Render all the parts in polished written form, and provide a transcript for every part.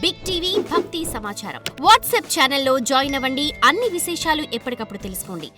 Big TV భక్తి సమాచారం WhatsApp ఛానల్లో జాయిన్ అవ్వండి. అన్ని విశేషాలు ఎప్పటికప్పుడు తెలుసుకోండి.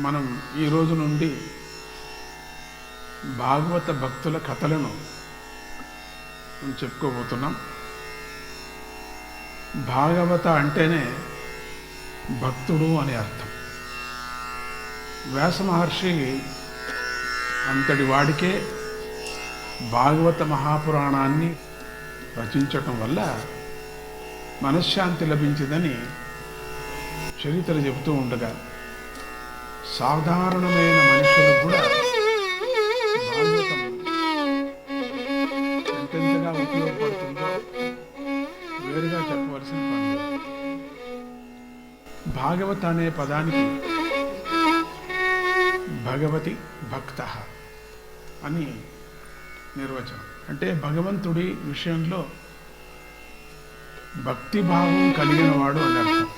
మనం ఈ రోజు నుండి భాగవత భక్తుల కథలను చెప్పుకోబోతున్నాం. భాగవత అంటేనే భక్తుడు అని అర్థం. వ్యాస మహర్షి అంతటి వాడికే భాగవత మహాపురాణాన్ని రచించటం వల్ల మనశ్శాంతి లభించిందని చరిత్ర చెబుతూ ఉండగా సాధారణమైన మనుషులకు కూడా భాగవతం ఎంతెంతగా ఉపయోగపడుతుందో వేరుగా చెప్పవలసిన పని. భాగవత అనే పదానికి భగవతి భక్త అని నిర్వచనం. అంటే భగవంతుడి విషయంలో భక్తిభావం కలిగిన వాడు అని అర్థం.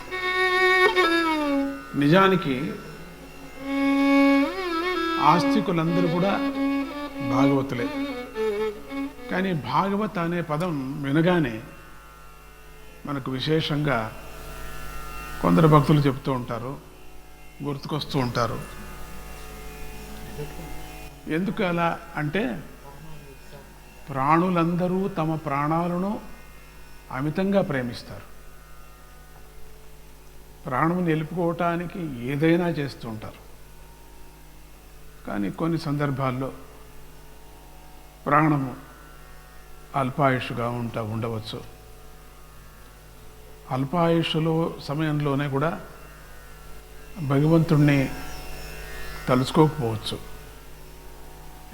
నిజానికి ఆస్తికులందరూ కూడా భాగవతులే. కానీ భాగవత అనే పదం వినగానే మనకు విశేషంగా కొందరు భక్తులు చెప్తూ ఉంటారు, గుర్తుకొస్తూ ఉంటారు. ఎందుకు అలా అంటే ప్రాణులందరూ తమ ప్రాణాలను అమితంగా ప్రేమిస్తారు. ప్రాణం నిలుపుకోవటానికి ఏదైనా చేస్తూ ఉంటారు. కానీ కొన్ని సందర్భాల్లో ప్రాణము అల్పాయుష్గా ఉండవచ్చు. అల్పాయుష్లో సమయంలోనే కూడా భగవంతుణ్ణి తలుచుకోకపోవచ్చు.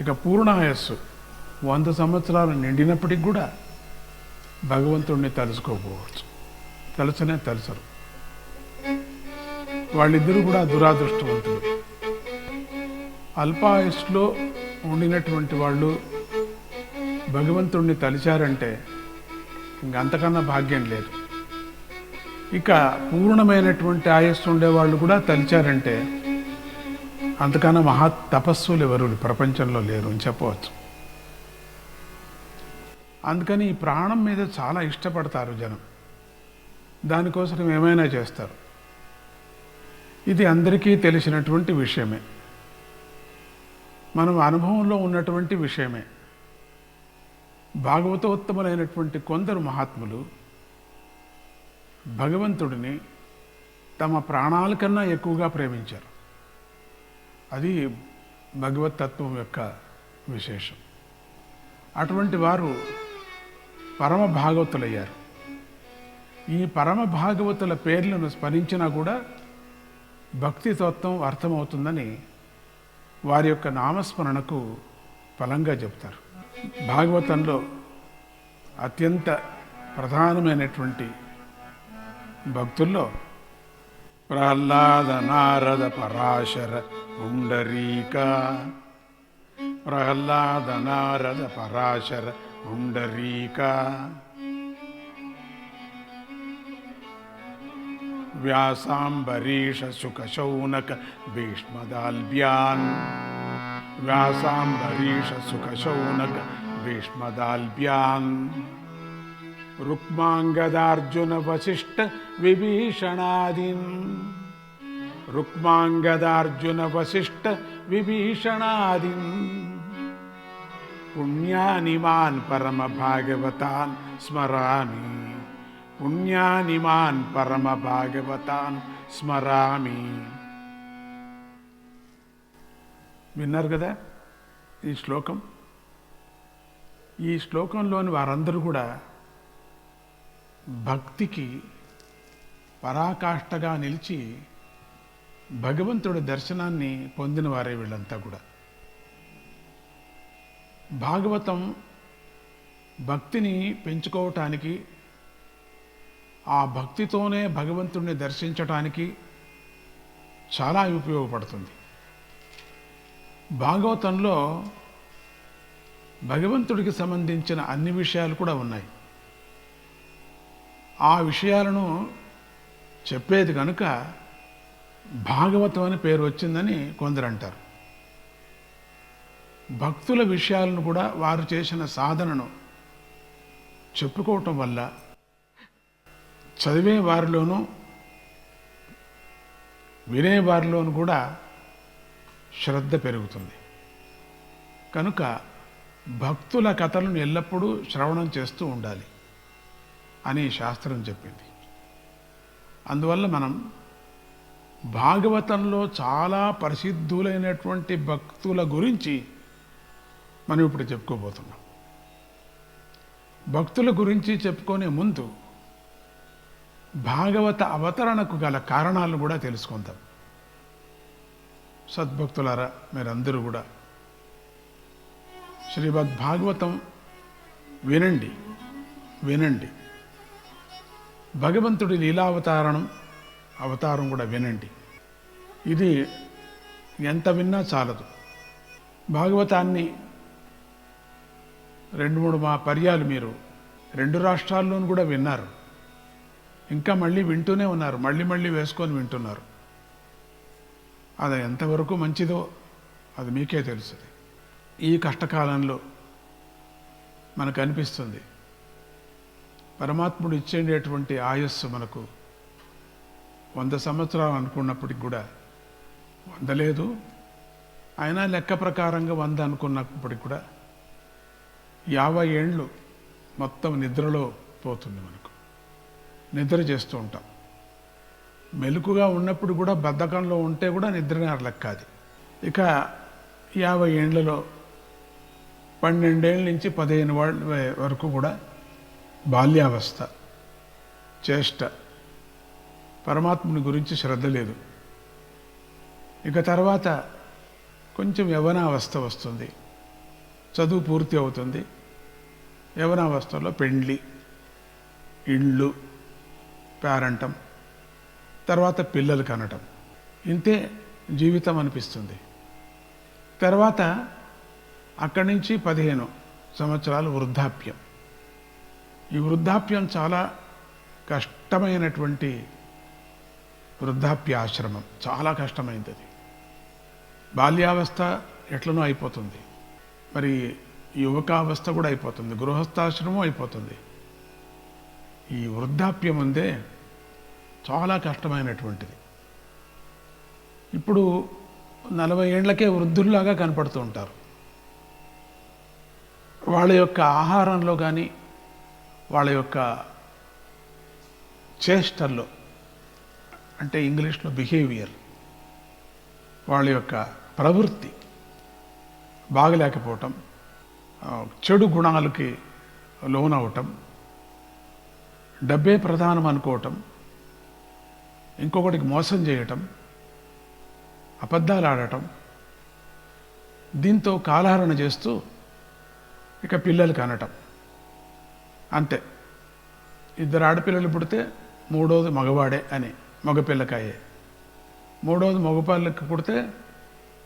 ఇక పూర్ణాయస్సు 100 సంవత్సరాలు నిండినప్పటికి కూడా భగవంతుణ్ణి తలుచుకోకపోవచ్చు. తలచరు. వాళ్ళిద్దరూ కూడా దురాదృష్టవంతులు. అల్పాయుష్లో ఉండినటువంటి వాళ్ళు భగవంతుణ్ణి తలిచారంటే ఇంకంతకన్నా భాగ్యం లేదు. ఇక పూర్ణమైనటువంటి ఆయస్సు ఉండేవాళ్ళు కూడా తలిచారంటే అంతకన్నా మహా తపస్సులు ఎవరు ప్రపంచంలో లేరు అని చెప్పవచ్చు. అందుకని ఈ ప్రాణం మీద చాలా ఇష్టపడతారు జనం. దానికోసం ఏమైనా చేస్తారు. ఇది అందరికీ తెలిసినటువంటి విషయమే, మనం అనుభవంలో ఉన్నటువంటి విషయమే. భాగవతోత్తములైనటువంటి కొందరు మహాత్ములు భగవంతుడిని తమ ప్రాణాల కన్నా ఎక్కువగా ప్రేమించారు. అది భగవతత్వం యొక్క విశేషం. అటువంటి వారు పరమ భాగవతులయ్యారు. ఈ పరమ భాగవతుల పేర్లను స్మరించినా కూడా భక్తి తత్వం అర్థమవుతుందని వారి యొక్క నామస్మరణకు ఫలంగా చెప్తారు. భాగవతంలో అత్యంత ప్రధానమైనటువంటి భక్తుల్లో ప్రహ్లాద, నారద, పరాశర, పుండరీక. ప్రహ్లాద, నారద, పరాశర, పుండరీక. వ్యాసాంబరీష, శుక, శౌనక, భీష్మదాల్బ్యాన్. వ్యాసాంబరీష, శుక, శౌనక, భీష్మదాల్బ్యాన్. రుక్మాంగదార్జున, వశిష్ఠ, విభీషణాదీన్. రుక్మాంగదార్జున, వశిష్ఠ, విభీషణాదీన్. పుణ్యానిమాన్ పరమ భాగవతాన్ స్మరామి. పుణ్యానిమాన్ పరమ భాగవతాన్ స్మరామి. విన్నారు కదా ఈ శ్లోకం. ఈ శ్లోకంలోని వారందరూ కూడా భక్తికి పరాకాష్ఠగా నిలిచి భగవంతుడి దర్శనాన్ని పొందిన వారే వీళ్ళంతా కూడా. భాగవతం భక్తిని పెంచుకోవటానికి, ఆ భక్తితోనే భగవంతుడిని దర్శించటానికి చాలా ఉపయోగపడుతుంది. భాగవతంలో భగవంతుడికి సంబంధించిన అన్ని విషయాలు కూడా ఉన్నాయి. ఆ విషయాలను చెప్పేది కనుక భాగవతం అని పేరు వచ్చిందని కొందరు అంటారు. భక్తుల విషయాలను కూడా వారు చేసిన సాధనను చెప్పుకోవటం వల్ల చదివే వారిలోనూ వినేవారిలోనూ కూడా శ్రద్ధ పెరుగుతుంది. కనుక భక్తుల కథలను ఎల్లప్పుడూ శ్రవణం చేస్తూ ఉండాలి అని శాస్త్రం చెప్పింది. అందువల్ల మనం భాగవతంలో చాలా ప్రసిద్ధులైనటువంటి భక్తుల గురించి మనం ఇప్పుడు చెప్పుకోబోతున్నాం. భక్తుల గురించి చెప్పుకునే ముందు భాగవత అవతరణకు గల కారణాలను కూడా తెలుసుకుందాం. సద్భక్తులారా, మీరందరూ కూడా శ్రీమద్ భాగవతం వినండి వినండి. భగవంతుడి అవతారం కూడా వినండి. ఇది ఎంత విన్నా చాలదు. భాగవతాన్ని 2-3 పర్యాలు మీరు 2 రాష్ట్రాల్లోనూ కూడా విన్నారు. ఇంకా మళ్ళీ వింటూనే ఉన్నారు, మళ్ళీ వేసుకొని వింటున్నారు. అది ఎంతవరకు మంచిదో అది మీకే తెలుస్తుంది. ఈ కష్టకాలంలో మనకు అనిపిస్తుంది పరమాత్ముడు ఇచ్చేటటువంటి ఆయస్సు మనకు 100 సంవత్సరాలు అనుకున్నప్పటికి కూడా 100 లేదు. అయినా లెక్క ప్రకారంగా 100 అనుకున్నప్పటికి కూడా 50 ఏండ్లు మొత్తం నిద్రలో పోతుంది. మనకు నిద్ర చేస్తూ ఉంటాం. మెలకుగా ఉన్నప్పుడు కూడా బద్ధకంలో ఉంటే కూడా నిద్రనే లెక్క అది. ఇక 50 ఏండ్లలో 12 ఏళ్ళ నుంచి 15 వరకు కూడా బాల్యావస్థ, చేష్ట, పరమాత్ముని గురించి శ్రద్ధ లేదు. ఇక తర్వాత కొంచెం యవ్వనావస్థ వస్తుంది, చదువు పూర్తి అవుతుంది. యవ్వనావస్థలో పెండ్లి, ఇళ్ళు, పేరంటం, తర్వాత పిల్లలు కనటం, ఇంతే జీవితం అనిపిస్తుంది. తర్వాత అక్కడి నుంచి 15 సంవత్సరాలు వృద్ధాప్యం. ఈ వృద్ధాప్యం చాలా కష్టమైనటువంటి వృద్ధాప్యాశ్రమం, చాలా కష్టమైంది అది. బాల్యావస్థ ఎట్లనో అయిపోతుంది, మరి యువకావస్థ కూడా అయిపోతుంది, గృహస్థాశ్రమం అయిపోతుంది. ఈ వృద్ధాప్యం ఉందే చాలా కష్టమైనటువంటిది. ఇప్పుడు 40 ఏండ్లకే వృద్ధుల్లాగా కనపడుతూ ఉంటారు. వాళ్ళ యొక్క ఆహారంలో కానీ వాళ్ళ యొక్క చేష్టల్లో, అంటే ఇంగ్లీష్లో బిహేవియర్, వాళ్ళ యొక్క ప్రవృత్తి బాగలేకపోవటం, చెడు గుణాలకి లోనవటం, డబ్బే ప్రధానం అనుకోవటం, ఇంకొకటికి మోసం చేయటం, అబద్ధాలు ఆడటం, దీంతో కాలహరణ చేస్తూ ఇక పిల్లలు కనటం. అంతే. 2 ఆడపిల్లలు పుడితే 3వది మగవాడే అని మగపిల్లకాయే, 3వది మగపిల్లకి పుడితే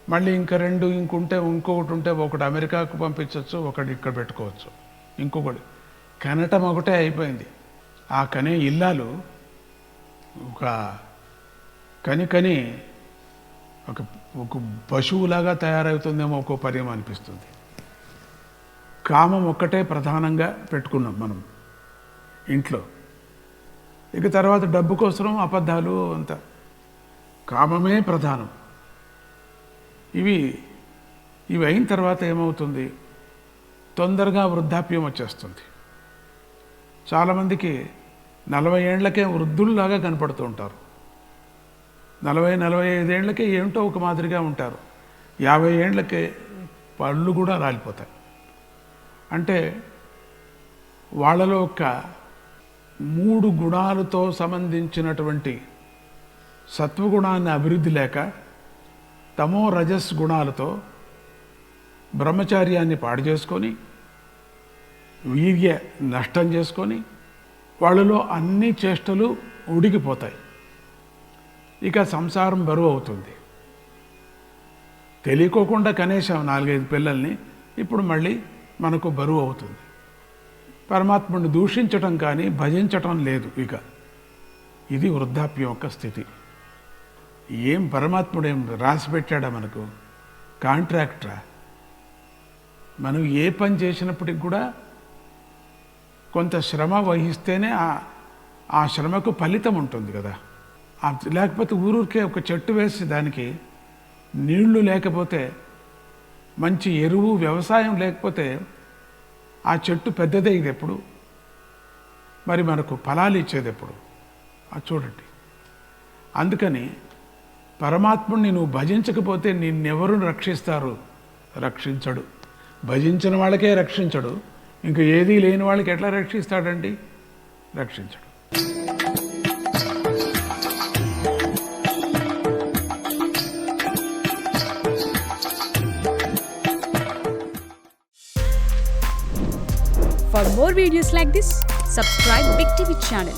మళ్ళీ ఇంకా 2 ఇంకొకటి ఉంటే ఒకటి అమెరికాకు పంపించవచ్చు, ఒకటి ఇక్కడ పెట్టుకోవచ్చు, ఇంకొకటి కనటం ఒకటే అయిపోయింది. ఆ కనే ఇల్లాలు ఒక కని ఒక పశువులాగా తయారవుతుందేమో ఒక్కో పర్యం అనిపిస్తుంది. కామం ఒక్కటే ప్రధానంగా పెట్టుకున్నాం మనం ఇంట్లో. ఇక తర్వాత డబ్బు కోసం అబద్ధాలు, అంత కామమే ప్రధానం. ఇవి అయిన తర్వాత ఏమవుతుంది, తొందరగా వృద్ధాప్యం వచ్చేస్తుంది. చాలామందికి 40 ఏండ్లకే వృద్ధుల్లాగా కనపడుతూ ఉంటారు. 40-45 ఏండ్లకే ఏమిటో ఒక మాదిరిగా ఉంటారు. 50 ఏండ్లకే పళ్ళు కూడా రాలిపోతాయి. అంటే వాళ్ళలో ఒక 3 గుణాలతో సంబంధించినటువంటి సత్వగుణాన్ని అభివృద్ధి లేక తమో రజస్ గుణాలతో బ్రహ్మచార్యాన్ని పాడు చేసుకొని వీర్య నష్టం చేసుకొని వాళ్ళలో అన్ని చేష్టలు ఉడికిపోతాయి. ఇక సంసారం బరువు అవుతుంది. తెలియకోకుండా కనీసం 4-5 పిల్లల్ని ఇప్పుడు మళ్ళీ మనకు బరువు అవుతుంది. పరమాత్ముడిని దూషించటం కానీ భజించటం లేదు. ఇక ఇది వృద్ధాప్యం యొక్క స్థితి. ఏం పరమాత్ముడు ఏం రాసి పెట్టాడా మనకు? కాంట్రాక్టరా? మనం ఏ పని చేసినప్పటికి కూడా కొంత శ్రమ వహిస్తేనే ఆ శ్రమకు ఫలితం ఉంటుంది కదా. లేకపోతే ఊరూరికే ఒక చెట్టు వేసి దానికి నీళ్లు లేకపోతే, మంచి ఎరువు వ్యవసాయం లేకపోతే ఆ చెట్టు పెద్దదయ్యేది ఎప్పుడు? మరి మనకు ఫలాలు ఇచ్చేది ఎప్పుడు? అది చూడండి. అందుకని పరమాత్ముడిని నువ్వు భజించకపోతే నిన్నెవరు రక్షిస్తారు? రక్షించడు. భజించిన వాళ్ళకే రక్షించడు, ఇంకా ఏదీ లేని వాళ్ళకి ఎట్లా రక్షిస్తాడండి? రక్షించడు. For more videos like this, subscribe Big TV channel.